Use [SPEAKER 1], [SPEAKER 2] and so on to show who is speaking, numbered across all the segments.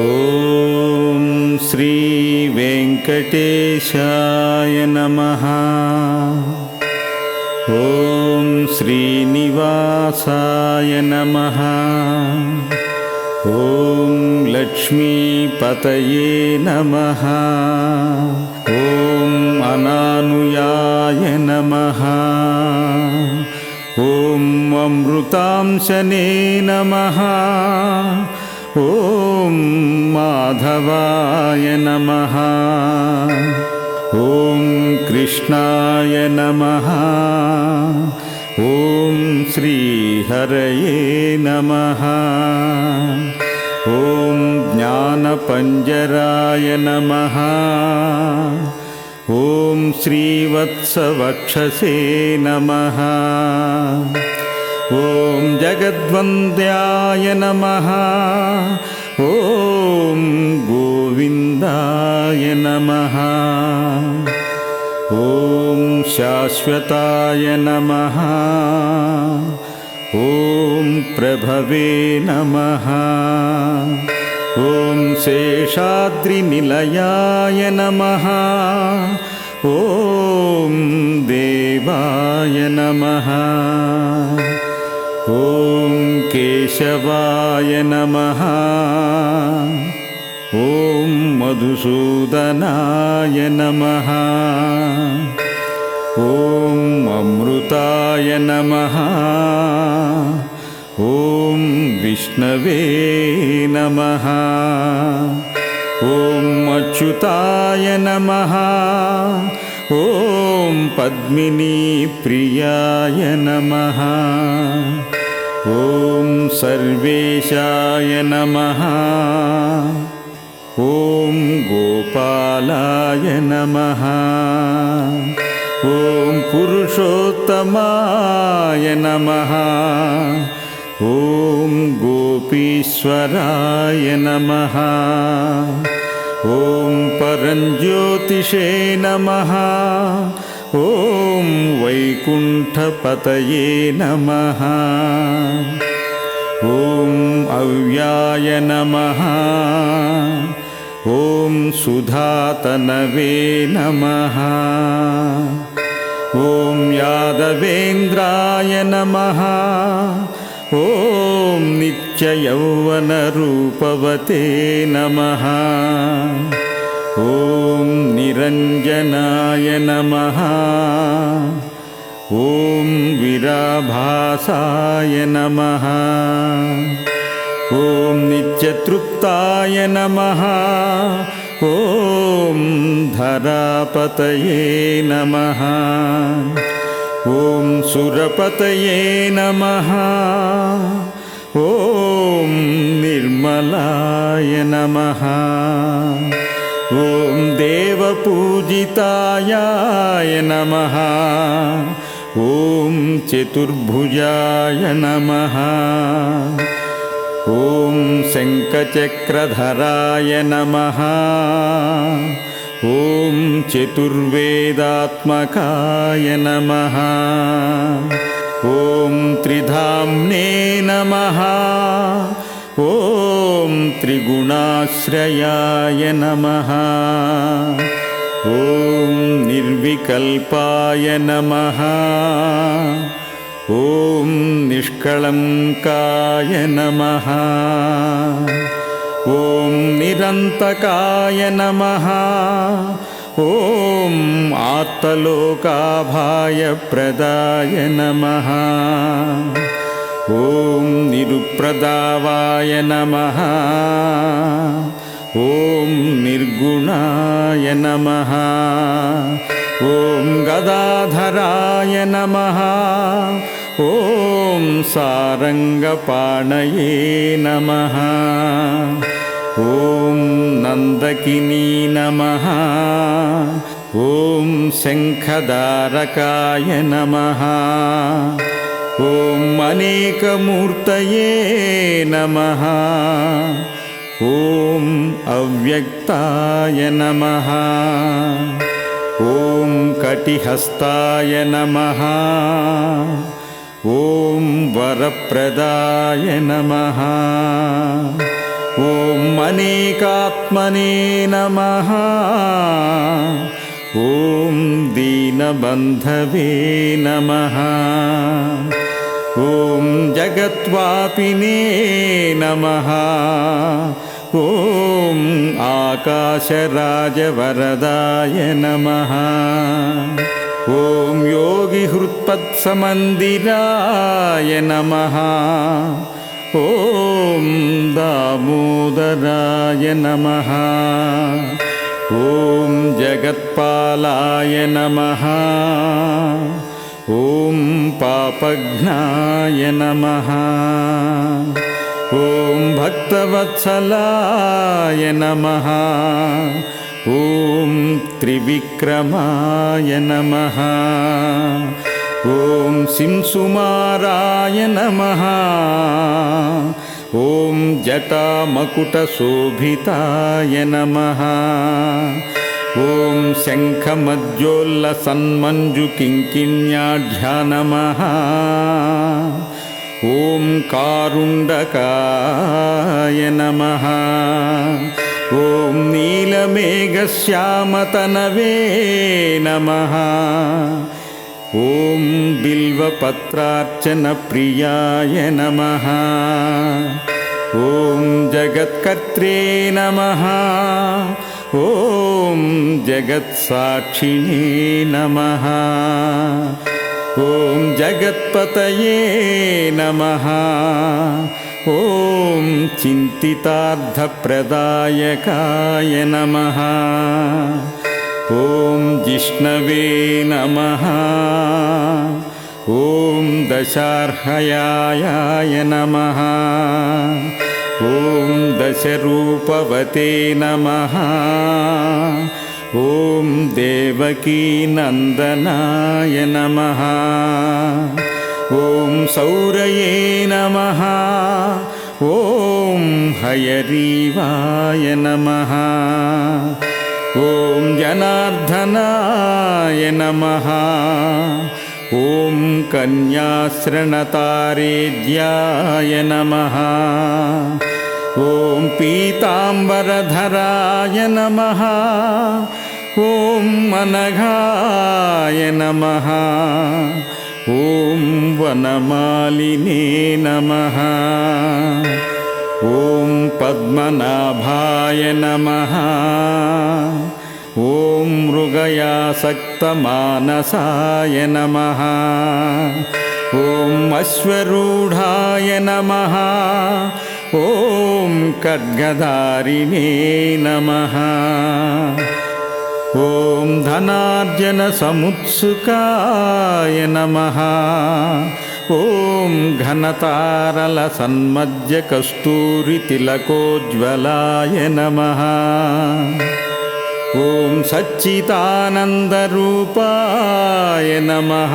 [SPEAKER 1] ఓం శ్రీ వెంకటేశాయ నమః. ఓం శ్రీనివాసాయ నమః. ఓం లక్ష్మీపతయే నమః. ఓం అనానుయాయ నమః. ఓం అమృతాంశనే నమః. ఓం మాధవాయ నమః. ఓం కృష్ణాయ నమః. ఓం శ్రీహరయే నమః. ఓం జ్ఞానపంజరాయ నమః. ఓం శ్రీవత్సవక్షసే నమః. ఓం జగద్వంద్యాయ నమః. ఓం గోవిందాయ నమః. ఓం శాశ్వతాయ నమః. ఓం ప్రభవే నమః. ఓం శేషాద్రినిలయాయ నమః. ఓం దేవాయ నమః. ఓం కేశవాయ నమః. ఓం మధుసూదనాయ నమః. ఓం అమృతాయ నమః. ఓం విష్ణవే నమః. ఓం అచ్యుతాయ నమః. ఓం పద్మినీ ప్రియాయ నమః. ఓం సర్వేశాయ నమః. ఓం గోపాలాయ నమః. ఓం పురుషోత్తమాయ నమః. ఓం గోపీశ్వరాయ నమః. ఓం పరంజ్యోతిషే నమః. ఓం వైకుంఠపతయే నమః. ఓం అవ్యాయ నమః. ఓం సుధాతనవే నమః. ఓం యాదవేంద్రాయ నమః. ఓం నిత్యయౌవనరూపవతే నమః. ఓం నిరంజనాయ నమః. ఓం విరాభాసాయ నమః. ఓం నిత్యతృప్తాయ నమః. ఓం ధరాపతయే నమః. ఓం సురపతయే నమః. ఓం నిర్మలాయ నమః. ఓం దేవపూజితాయ నమః. ఓం చతుర్భుజాయ నమః. ఓం శంఖచక్రధరాయ నమః. ఓం చతుర్వేదాత్మకాయ నమః. ఓం త్రిధామ్నే నమః. ఓం త్రిగుణాశ్రయాయ నమః. ఓం నిర్వికల్పాయ నమః. ఓం నిష్కళంకాయ నమః. ఓం నిరంతకాయ నమః. ఓం ఆర్తలోకాభాయప్రదాయ నమః. ఓం నిరుప్రదావాయ నమః. ఓం నిర్గుణాయ నమః. ఓం గదాధరాయ నమః. ఓం సారంగపాణయే నమః. ఓం నందకినీ నమః. ఓం శంఖధారకాయ నమః. ఓం అనేకమూర్తయే నమః. ఓం అవ్యక్తాయ నమః. ఓం కటిహస్తాయ నమః. ఓం వరప్రదాయ నమః. ॐ अनेकात्मने नमः। ॐ दीनबन्धवे नमः। ॐ जगत्वापिने नमः। ॐ आकाशराजवरदाय नमः। ॐ योगिहृत्पत्समन्दिराय नमः। ॐ दामोदराय नमः। ॐ जगत्पालाय नमः। ॐ पापघ्नाय नमः। ॐ भक्तवत्सलाय नमः। ॐ त्रिविक्रमाय नमः। ॐ सिंसुमाराय नमः। ॐ जटामकुटशोभिताय नमः। ॐ शङ्खमज्जोल्लसन्मञ्जुकिङ्किण्याढ्या नमः। ॐ कारुण्डकाय नमः। ॐ नीलमेघश्यामतनवे नमः। ॐ बिल्वपत्रार्चनप्रियाय नमः। ॐ जगत्कर्त्रे नमः। ॐ जगत्साक्षिणे नमः। ॐ जगत्पतये नमः। ॐ चिन्तितार्थप्रदायकाय नमः। ॐ जिष्णवे नमः। ॐ दशार्हयाय नमः। ॐ दशरूपवते नमः। ॐ देवकीनन्दनाय नमः। ॐ सौरये नमः। ॐ हयग्रीवाय नमः। ॐ जनार्दनाय नमः। ॐ कन्याश्रणतारेज्याय नमः। ॐ पीताम्बरधराय नमः। ॐ अनघाय नमः। ॐ वनमालिने नमः। ॐ पद्मनाभाय नमः। ॐ मृगयासक्तमानसाय नमः। ॐ अश्वरूढाय नमः। ॐ खड्गधारिणे नमः। ॐ धनार्जनसमुत्सुकाय नमः। ॐ घनतारलसन्मज्जकस्तूरितिलकोज्ज्वलाय नमः। ॐ सच्चिदानन्दरूपाय नमः।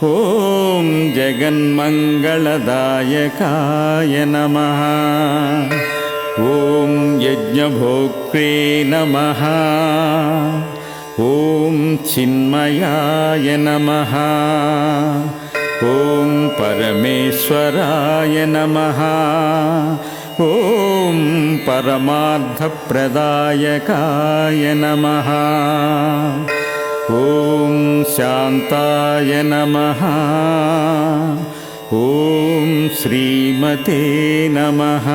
[SPEAKER 1] ॐ जगन्मङ्गलदायकाय नमः। ॐ यज्ञभोक्त्रे नमः। ॐ चिन्मयाय नमः। ॐ परमेश्वराय नमः। ॐ परमार्थप्रदायकाय नमः। ॐ शान्ताय नमः। ॐ श्रीमते नमः।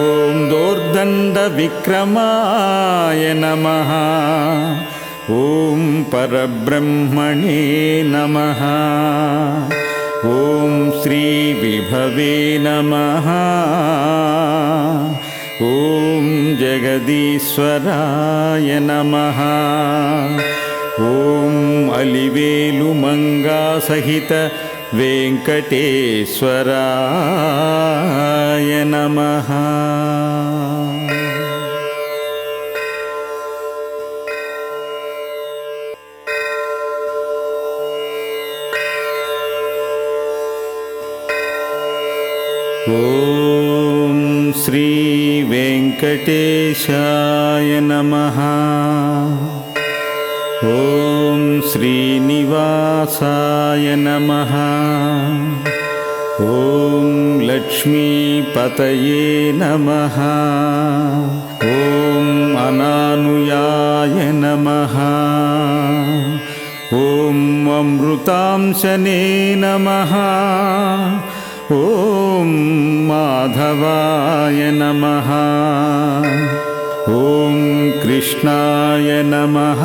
[SPEAKER 1] ॐ दोर्दण्डविक्रमाय नमः। ॐ परब्रह्मणे नमः। ॐ श्रीविभवे नमः। ॐ जगदीश्वराय नमः। ॐ अलिवेलुमङ्गासहित वेङ्कटेश्वराय नमः। ॐ श्री वेङ्कटेशाय नमः। ॐ श्रीनिवासाय नमः। ॐ लक्ष्मी लक्ष्मीपतये नमः। ॐ अनानुयाय नमः। ॐ अमृतांशने नमः। ॐ माधवाय नमः। ॐ कृष्णाय नमः।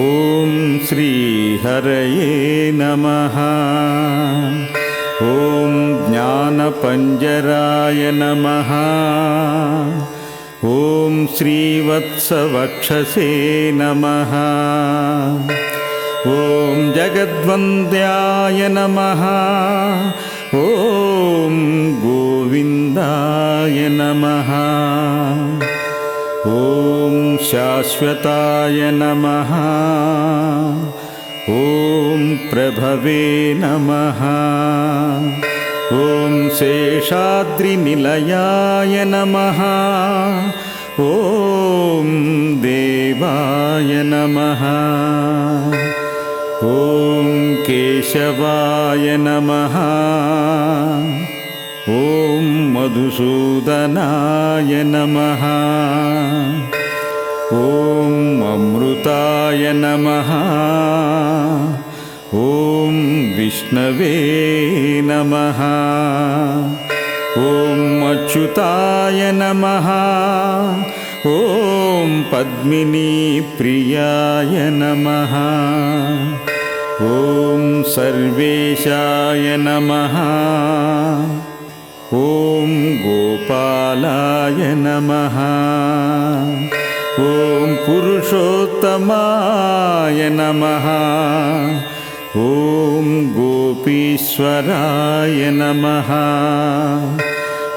[SPEAKER 1] ॐ श्रीहरये नमः। ॐ ज्ञानपञ्जराय नमः। ॐ श्रीवत्सवक्षसे नमः। ॐ जगद्वन्द्याय नमः। ॐ गोविन्दाय नमः। ॐ शाश्वताय नमः। ॐ प्रभवे नमः। ॐ शेषाद्रिनिलयाय नमः। ॐ देवाय नमः। ॐ केशवाय नमः। ॐ मधुसूदनाय नमः। ॐ अमृताय नमः। ॐ विष्णवे नमः। ॐ अच्युताय नमः। ॐ पद्मिनीप्रियाय नमः। ॐ सर्वेशाय नमः। ॐ गोपालाय नमः। ॐ पुरुषोत्तमाय नमः। ॐ गोपीश्वराय नमः।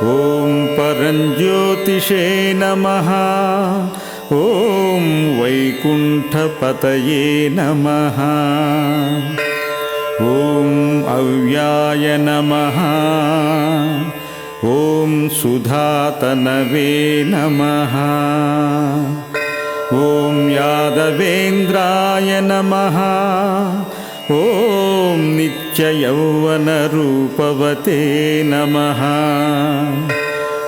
[SPEAKER 1] ॐ परञ्ज्योतिषे नमः। ॐ वैकुण्ठपतये नमः। ॐ अव्याय नमः। ॐ सुधातनवे नमः। ॐ यादवेन्द्राय नमः। ॐ नित्ययौवनरूपवते नमः।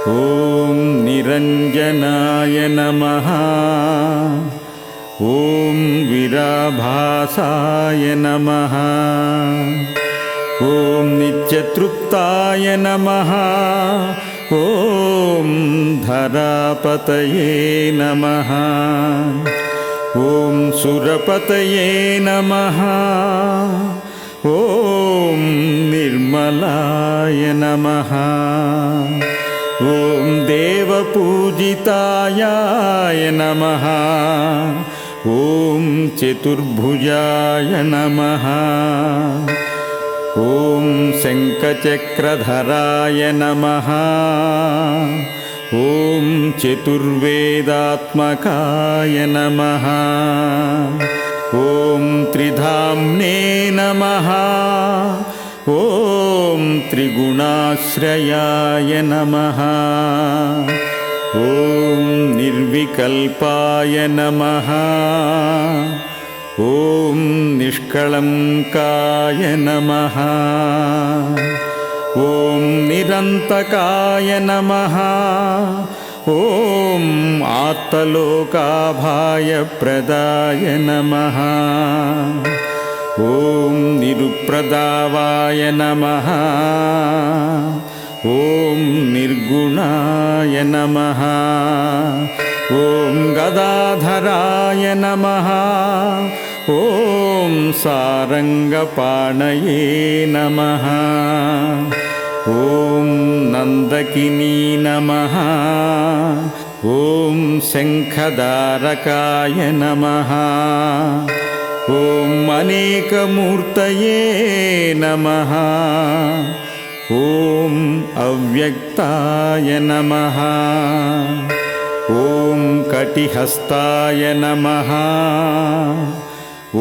[SPEAKER 1] ॐ निरञ्जनाय नमः। ॐ विराभासाय नमः। ॐ नित्यतृप्ताय नमः। ॐ धरापतये नमः। ॐ सुरपतये नमः। ॐ निर्मलाय नमः। ॐ देवपूजितायाय नमः। ॐ चतुर्भुजाय नमः। ॐ शङ्खचक्रधराय नमः। ॐ चतुर्वेदात्मकाय नमः। ॐ त्रिधाम्ने नमः। ॐ त्रिगुणाश्रयाय नमः। ॐ निर्विकल्पाय नमः। ॐ निष्कळङ्काय नमः। ॐ निरन्तकाय नमः। ॐ आत्तलोकाभायप्रदाय नमः। ॐ निरुप्रदावाय नमः। ॐ निर्गुणाय नमः। ॐ गदाधराय नमः। ॐ सारङ्गपाणये नमः। ॐ नन्दकिनी नमः। ॐ शङ्खधारकाय नमः। ॐ अनेकमूर्तये नमः। ॐ अव्यक्ताय नमः। ॐ कटिहस्ताय नमः।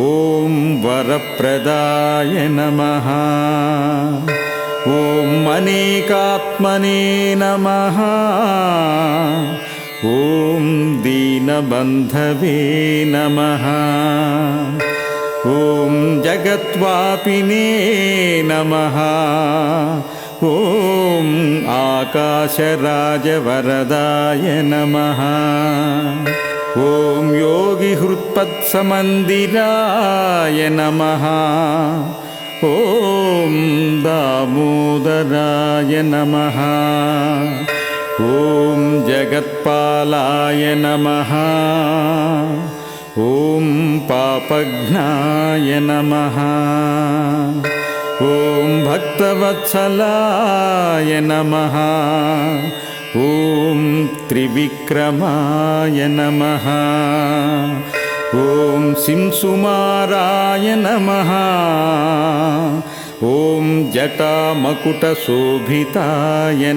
[SPEAKER 1] ॐ वरप्रदाय नमः। ॐ अनेकात्मने नमः। ॐ दीनबन्धवे नमः। ॐ जगत्वापिने नमः। ॐ आकाशराजवरदाय नमः ॐ योगिहृत्पत्समन्दिराय नमः ॐ दामोदराय नमः ॐ जगत्पालाय नमः ॐ पापघ्नाय नमः ॐ भक्तवत्सलाय नमः ॐ त्रिविक्रमाय नमः ॐ सिंसुमाराय नमः ॐ जटामकुटशोभिताय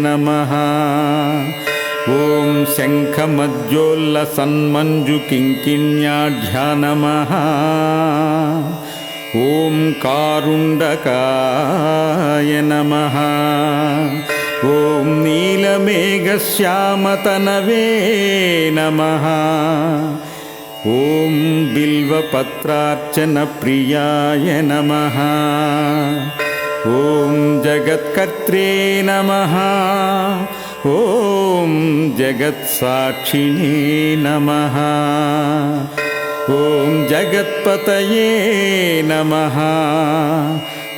[SPEAKER 1] नमः ॐ शङ्खमज्जोल्लसन्मञ्जुकिङ्किण्याढ्या नमः ॐ कारुण्डकाय नमः ॐ नीलमेघश्यामतनवे नमः ॐ बिल्वपत्रार्चनप्रियाय नमः ॐ जगत्कर्त्रे नमः ॐ जगत्साक्षिणे नमः ॐ जगत्पतये नमः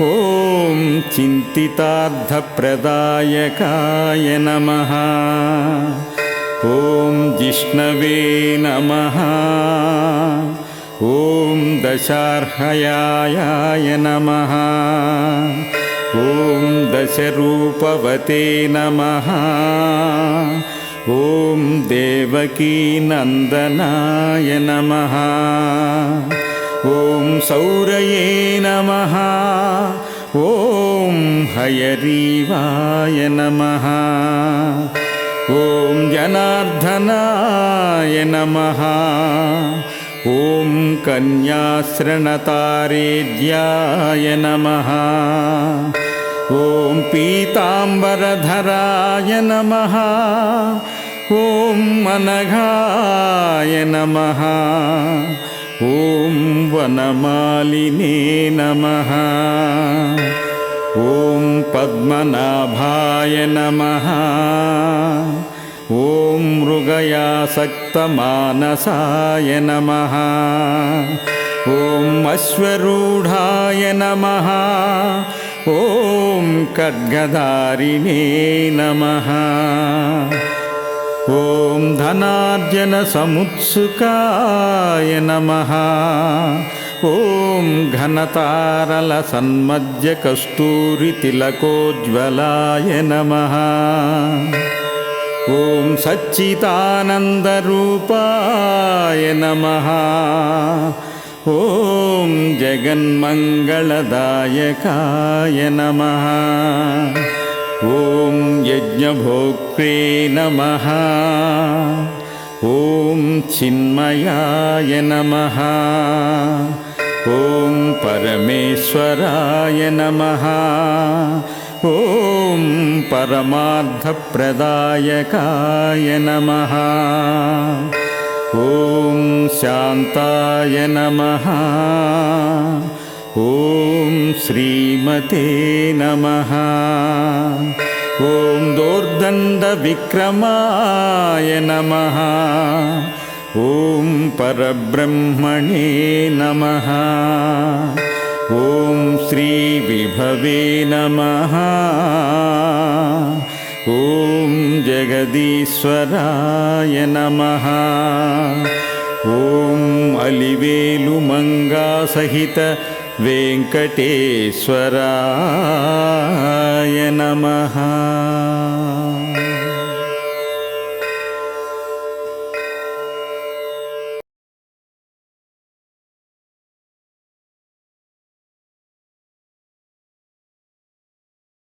[SPEAKER 1] ॐ चिन्तितार्थप्रदायकाय नमः ॐ जिष्णवे नमः ॐ दशार्हयाय नमः ॐ दशरूपवते नमः ॐ देवकीनन्दनाय नमः ॐ सौरये नमः ॐ हयग्रीवाय नमः ॐ जनार्दनाय नमः ॐ कन्याश्रणतारेज्याय नमः ॐ पीताम्बरधराय नमः ॐ अनघाय नमः ॐ वनमालिने नमः ॐ पद्मनाभाय नमः ॐ मृगयासक्तमानसाय नमः ॐ अश्वरूढाय नमः ॐ खड्गधारिणे नमः ॐ धनार्जनसमुत्सुकाय नमः ॐ घनतारलसन्मज्जकस्तूरितिलकोज्ज्वलाय नमः ॐ सच्चिदानन्दरूपाय नमः ॐ जगन्मङ्गलदायकाय नमः ॐ यज्ञभोक्त्रे नमः ॐ चिन्मयाय नमः ॐ परमेश्वराय नमः ॐ परमार्थप्रदायकाय नमः ॐ शान्ताय नमः ॐ श्रीमते नमः ॐ दोर्दण्डविक्रमाय नमः ॐ परब्रह्मणे नमः ॐ श्रीविभवे नमः ॐ जगदीश्वराय नमः ॐ अलिवेलुमङ्गासहित वेङ्कटेश्वराय नमः।